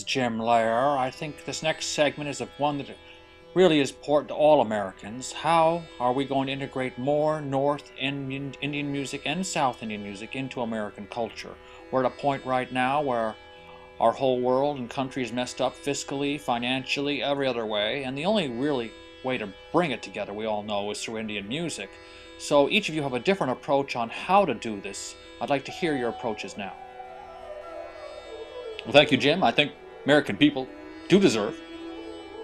is Jim Lair. I think this next segment is one that really is important to all Americans. How are we going to integrate more North Indian music and South Indian music into American culture? We're at a point right now where our whole world and country is messed up fiscally, financially, every other way, and the only really way to bring it together, we all know, is through Indian music. So each of you have a different approach on how to do this. I'd like to hear your approaches now. Well, thank you, Jim. I think American people do deserve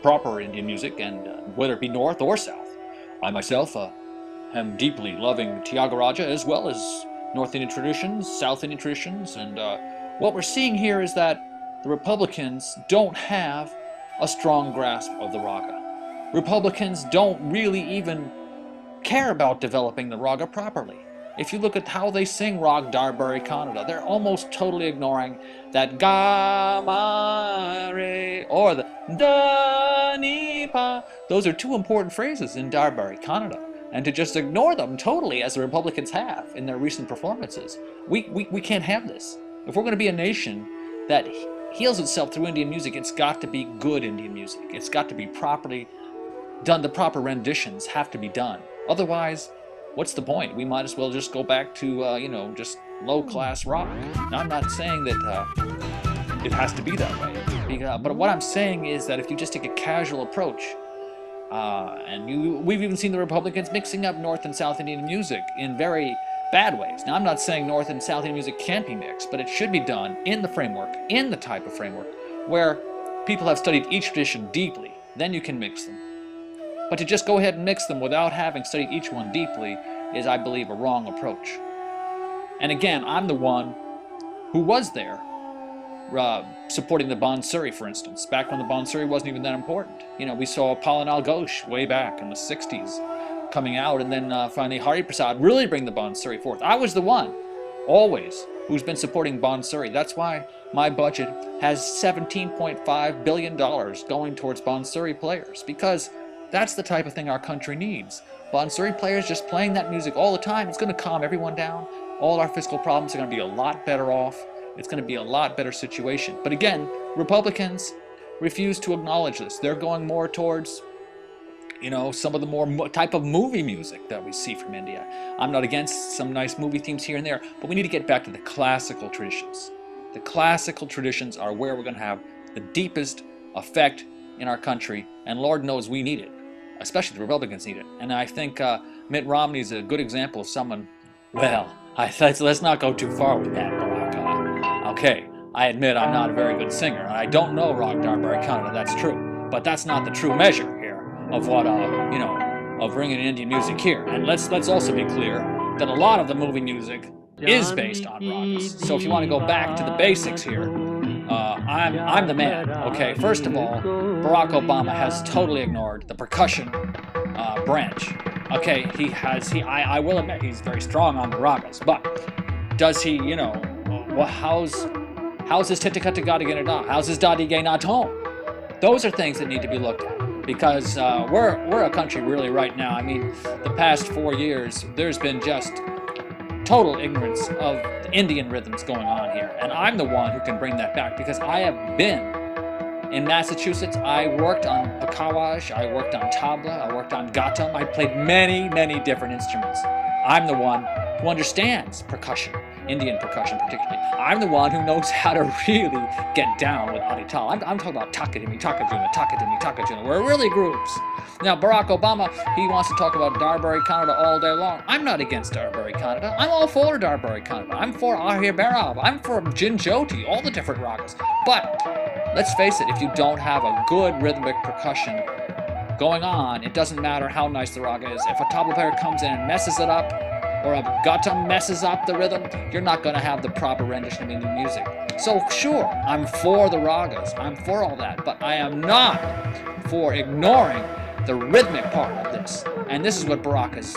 proper Indian music, and whether it be North or South. I myself am deeply loving Tyagaraja as well as North Indian traditions, South Indian traditions, and what we're seeing here is that the Republicans don't have a strong grasp of the raga. Republicans don't really even care about developing the raga properly. If you look at how they sing Rag Darbari Kannada, they're almost totally ignoring that ga ma re or the da ni pa. Those are two important phrases in Darbari Kannada, and to just ignore them totally, as the Republicans have in their recent performances, we can't have this. If we're going to be a nation that heals itself through Indian music, it's got to be good Indian music. It's got to be properly done. The proper renditions have to be done. Otherwise, what's the point? We might as well just go back to, just low-class rock. Now, I'm not saying that it has to be that way. But what I'm saying is that if you just take a casual approach, we've even seen the Republicans mixing up North and South Indian music in very bad ways. Now, I'm not saying North and South Indian music can't be mixed, but it should be done in the framework, in the type of framework, where people have studied each tradition deeply. Then you can mix them. But to just go ahead and mix them without having studied each one deeply is, I believe, a wrong approach. And again, I'm the one who was there supporting the Bansuri, for instance, back when the Bansuri wasn't even that important. We saw Palanal Ghosh way back in the 60s coming out, and then finally Hari Prasad really bring the Bansuri forth. I was the one, always, who's been supporting Bansuri. That's why my budget has $17.5 billion going towards Bansuri players, because that's the type of thing our country needs. Bansuri players just playing that music all the time, it's going to calm everyone down. All our fiscal problems are going to be a lot better off. It's going to be a lot better situation. But again, Republicans refuse to acknowledge this. They're going more towards, some of the more type of movie music that we see from India. I'm not against some nice movie themes here and there, but we need to get back to the classical traditions. The classical traditions are where we're going to have the deepest effect in our country, and Lord knows we need it. Especially the Republicans need it. And I think Mitt Romney is a good example of someone, let's not go too far with that, Barack. Okay, I admit I'm not a very good singer, and I don't know Rag Darbari Kannada, that's true. But that's not the true measure here of what, of bringing Indian music here. And let's also be clear that a lot of the movie music is based on ragas. So if you want to go back to the basics here, I'm the man, okay? First of all, Barack Obama has totally ignored the percussion branch. Okay, I will admit he's very strong on the ragas, but does he, how's his Titikatagadaganada? How's his Dadigay Those are things that need to be looked at, because we're a country really right now. I mean, the past 4 years, there's been just total ignorance of the Indian rhythms going on here. And I'm the one who can bring that back, because I have been in Massachusetts. I worked on pakawaj, I worked on tabla, I worked on ghatam. I played many, many different instruments. I'm the one who understands percussion, Indian percussion particularly. I'm the one who knows how to really get down with Adital. I'm talking about Takadimi, Takajuna, Takadimi, Takajuna, where it really grooves. Now, Barack Obama, he wants to talk about Darbari Kannada all day long. I'm not against Darbari Kannada. I'm all for Darbari Kannada. I'm for Ahir Bhairav. I'm for Jinjoti, all the different ragas. But let's face it, if you don't have a good rhythmic percussion going on, it doesn't matter how nice the raga is. If a tabla player comes in and messes it up, or a ghatam messes up the rhythm, you're not going to have the proper rendition of Indian music. So sure, I'm for the ragas, I'm for all that, but I am not for ignoring the rhythmic part of this. And this is what Barack is,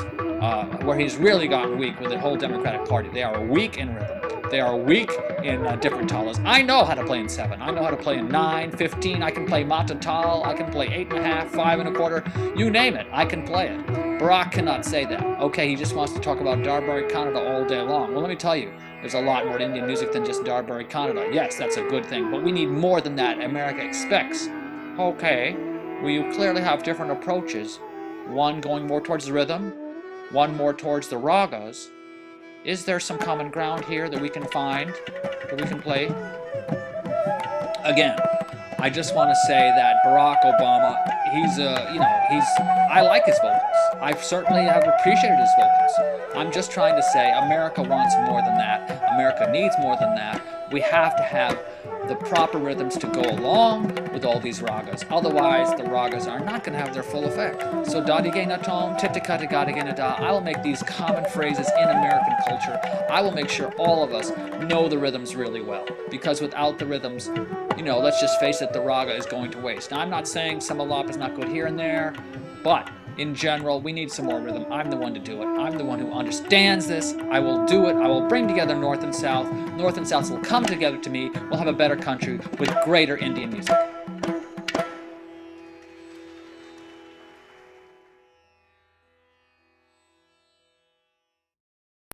where he's really gotten weak with the whole Democratic Party. They are weak in rhythm. They are weak in different talas. I know how to play in 7. I know how to play in 9, 15. I can play mata tal. I can play 8.5, 5.25. You name it, I can play it. Barack cannot say that. Okay, he just wants to talk about Darbari Kannada all day long. Well, let me tell you, There's a lot more Indian music than just Darbury Kannada. Yes, that's a good thing, but we need more than that. America expects. Okay, well, you clearly have different approaches. One going more towards the rhythm, one more towards the ragas. Is there some common ground here that we can find, that we can play? Again, I just want to say that Barack Obama, I like his vocals. I certainly have appreciated his vocals. I'm just trying to say America wants more than that. America needs more than that. We have to have the proper rhythms to go along with all these ragas. Otherwise, the ragas are not going to have their full effect. So, Dadigay-natom, Titikatigadigay-nada, I will make these common phrases in American culture. I will make sure all of us know the rhythms really well. Because without the rhythms, let's just face it, the raga is going to waste. Now, I'm not saying Samalap is not good here and there, but in general, we need some more rhythm. I'm the one to do it. I'm the one who understands this. I will do it. I will bring together North and South. North and South will come together to me. We'll have a better country with greater Indian music.